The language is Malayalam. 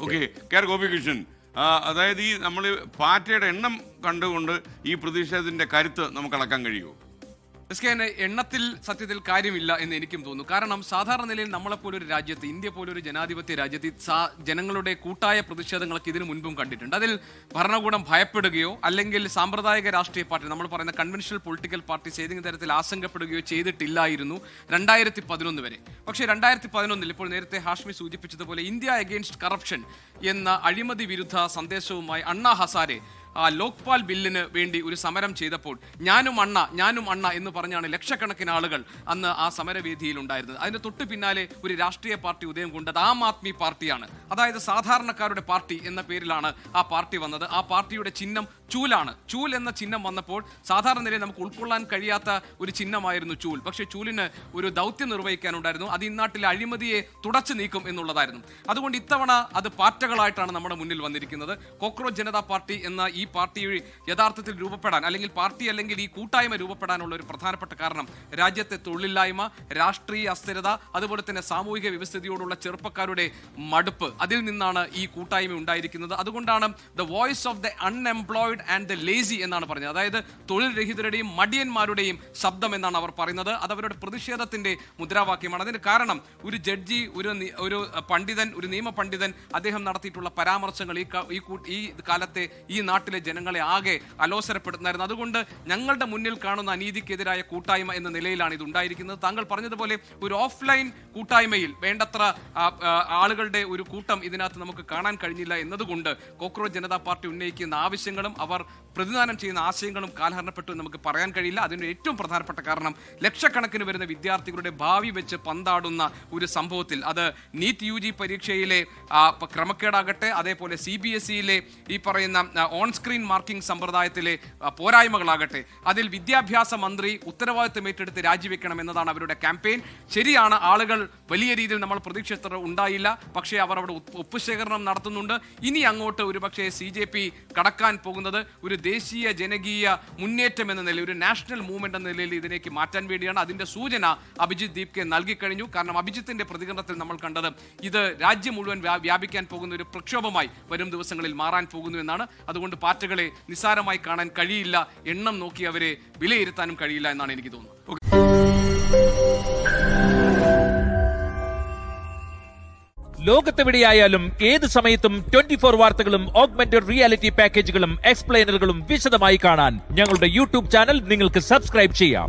ഓക്കെ, കെയർ ഗോപികൃഷ്ണൻ, അതായത് ഈ നമ്മൾ പാറ്റയുടെ എണ്ണം കണ്ടുകൊണ്ട് ഈ പ്രതിഷേധത്തിന്റെ കരുത്ത് നമുക്ക് അളക്കാൻ കഴിയുമോ? എണ്ണത്തിൽ സത്യത്തിൽ കാര്യമില്ല എന്ന് എനിക്കും തോന്നുന്നു. കാരണം സാധാരണ നിലയിൽ നമ്മളെപ്പോലൊരു രാജ്യത്ത്, ഇന്ത്യ പോലൊരു ജനാധിപത്യ രാജ്യത്ത് ജനങ്ങളുടെ കൂട്ടായ പ്രതിഷേധങ്ങളൊക്കെ ഇതിനു മുൻപും കണ്ടിട്ടുണ്ട്. അതിൽ ഭരണകൂടം ഭയപ്പെടുകയോ അല്ലെങ്കിൽ സാമ്പ്രദായിക രാഷ്ട്രീയ പാർട്ടി, നമ്മൾ പറയുന്ന കൺവെൻഷണൽ പൊളിറ്റിക്കൽ പാർട്ടീസ് ഏതെങ്കിലും തരത്തിൽ ആശങ്കപ്പെടുകയോ ചെയ്തിട്ടില്ലായിരുന്നു 2011 വരെ. പക്ഷേ 2011 ഇപ്പോൾ നേരത്തെ ഹാഷ്മി സൂചിപ്പിച്ചതുപോലെ ഇന്ത്യ അഗെയിൻസ്റ്റ് കറപ്ഷൻ എന്ന അഴിമതി വിരുദ്ധ സന്ദേശവുമായി അണ്ണാ ഹസാരെ ലോക്പാൽ ബില്ലിന് വേണ്ടി ഒരു സമരം ചെയ്തപ്പോൾ ഞാനും അണ്ണ എന്ന് പറഞ്ഞാണ് ലക്ഷക്കണക്കിന് ആളുകൾ അന്ന് ആ സമരവേദിയിൽ ഉണ്ടായിരുന്നത്. അതിന് തൊട്ട് പിന്നാലെ ഒരു രാഷ്ട്രീയ പാർട്ടി ഉദയം കൊണ്ടത് ആം ആദ്മി പാർട്ടിയാണ്. അതായത് സാധാരണക്കാരുടെ പാർട്ടി എന്ന പേരിലാണ് ആ പാർട്ടി വന്നത്. ആ പാർട്ടിയുടെ ചിഹ്നം ചൂലാണ്. ചൂൽ എന്ന ചിഹ്നം വന്നപ്പോൾ സാധാരണ നിലയിൽ നമുക്ക് ഉൾക്കൊള്ളാൻ കഴിയാത്ത ഒരു ചിഹ്നമായിരുന്നു ചൂൽ. പക്ഷേ ചൂലിന് ഒരു ദൗത്യം നിർവഹിക്കാനുണ്ടായിരുന്നു. അത് ഇന്നാട്ടിലെ അഴിമതിയെ തുടച്ചു നീക്കും എന്നുള്ളതായിരുന്നു. അതുകൊണ്ട് ഇത്തവണ അത് പാറ്റകളായിട്ടാണ് നമ്മുടെ മുന്നിൽ വന്നിരിക്കുന്നത്. കോക്രോച്ച് ജനതാ പാർട്ടി എന്ന ഈ പാർട്ടി യഥാർത്ഥത്തിൽ രൂപപ്പെടാൻ, അല്ലെങ്കിൽ പാർട്ടി അല്ലെങ്കിൽ ഈ കൂട്ടായ്മ രൂപപ്പെടാനുള്ള ഒരു പ്രധാനപ്പെട്ട കാരണം രാജ്യത്തെ തൊഴിലില്ലായ്മ, രാഷ്ട്രീയ അസ്ഥിരത, അതുപോലെ തന്നെ സാമൂഹിക വ്യവസ്ഥിതിയോടുള്ള ചെറുപ്പക്കാരുടെ മടുപ്പ്, അതിൽ നിന്നാണ് ഈ കൂട്ടായ്മ ഉണ്ടായിരിക്കുന്നത്. അതുകൊണ്ടാണ് the voice of the unemployed and the lazy എന്നാണ് പറഞ്ഞത്. അതായത് തൊഴിൽ രഹിതരുടെയും മടിയന്മാരുടെയും ശബ്ദം എന്നാണ് അവർ പറയുന്നത്. അത് അവരുടെ പ്രതിഷേധത്തിന്റെ മുദ്രാവാക്യമാണ്. അതിന് കാരണം ഒരു ജഡ്ജി, ഒരു പണ്ഡിതൻ, ഒരു നിയമ പണ്ഡിതൻ, അദ്ദേഹം നടത്തിയിട്ടുള്ള പരാമർശങ്ങൾ ഈ കാലത്തെ ഈ നാട്ടിലെ ജനങ്ങളെ ആകെ അലോസരപ്പെടുത്തുന്നായിരുന്നു. അതുകൊണ്ട് ഞങ്ങളുടെ മുന്നിൽ കാണുന്ന അനീതിക്കെതിരായ കൂട്ടായ്മ എന്ന നിലയിലാണ് ഇത് ഉണ്ടായിരിക്കുന്നത്. താങ്കൾ പറഞ്ഞതുപോലെ ഒരു ഓഫ്ലൈൻ കൂട്ടായ്മയിൽ വേണ്ടത്ര ആളുകളുടെ ഒരു കൂട്ടം ഇതിനകത്ത് നമുക്ക് കാണാൻ കഴിഞ്ഞില്ല എന്നതുകൊണ്ട് കോക്രോച്ച് ജനതാ പാർട്ടി ഉന്നയിക്കുന്ന ആവശ്യങ്ങളും അവർ പ്രതിദാനം ചെയ്യുന്ന ആശയങ്ങളും കാലഹരണപ്പെട്ടു എന്ന് നമുക്ക് പറയാൻ കഴിയില്ല. അതിന് ഏറ്റവും പ്രധാനപ്പെട്ട കാരണം ലക്ഷക്കണക്കിന് വരുന്ന വിദ്യാർത്ഥികളുടെ ഭാവി വെച്ച് പന്താടുന്ന ഒരു സംഭവത്തിൽ, അത് നീറ്റ് UG പരീക്ഷയിലെ ക്രമക്കേടാകട്ടെ, അതേപോലെ CBSEയിലെ ഈ പറയുന്ന ഓൺ സ്ക്രീൻ മാർക്കിംഗ് സമ്പ്രദായത്തിലെ പോരായ്മകളാകട്ടെ, അതിൽ വിദ്യാഭ്യാസ മന്ത്രി ഉത്തരവാദിത്തം ഏറ്റെടുത്ത് രാജിവെക്കണം എന്നതാണ് അവരുടെ ക്യാമ്പയിൻ. ശരിയാണ്, ആളുകൾ വലിയ രീതിയിൽ നമ്മൾ പ്രതീക്ഷിച്ചത്ര ഉണ്ടായില്ല. പക്ഷേ അവർ അവിടെ ഒപ്പുശേഖരണം നടത്തുന്നുണ്ട്. ഇനി അങ്ങോട്ട് ഒരുപക്ഷെ CJP കടക്കാൻ പോകുന്നത് ഒരു ദേശീയ ജനകീയ മുന്നേറ്റം എന്ന നിലയിൽ, ഒരു നാഷണൽ മൂവ്മെന്റ് എന്ന നിലയിൽ ഇതിലേക്ക് മാറ്റാൻ വേണ്ടിയാണ്. അതിന്റെ സൂചന അഭിജിത്ത് ദീപ്കെ നൽകിക്കഴിഞ്ഞു. കാരണം അഭിജിത്തിന്റെ പ്രതികരണത്തിൽ നമ്മൾ കണ്ടത് ഇത് രാജ്യം മുഴുവൻ വ്യാപിക്കാൻ പോകുന്ന ഒരു പ്രക്ഷോഭമായി വരും ദിവസങ്ങളിൽ മാറാൻ പോകുന്നു എന്നാണ്. അതുകൊണ്ട് പാറ്റകളെ നിസ്സാരമായി കാണാൻ കഴിയില്ല, എണ്ണം നോക്കി അവരെ വിലയിരുത്താനും കഴിയില്ല എന്നാണ് എനിക്ക് തോന്നുന്നത്. ലോകത്തെവിടെയായാലും ഏത് സമയത്തും 24 വാർത്തകളും ഓഗ്മെന്റഡ് റിയാലിറ്റി പാക്കേജുകളും എക്സ്പ്ലെയിനറുകളും വിശദമായി കാണാൻ ഞങ്ങളുടെ YouTube ചാനൽ നിങ്ങൾക്ക് സബ്സ്ക്രൈബ് ചെയ്യാം.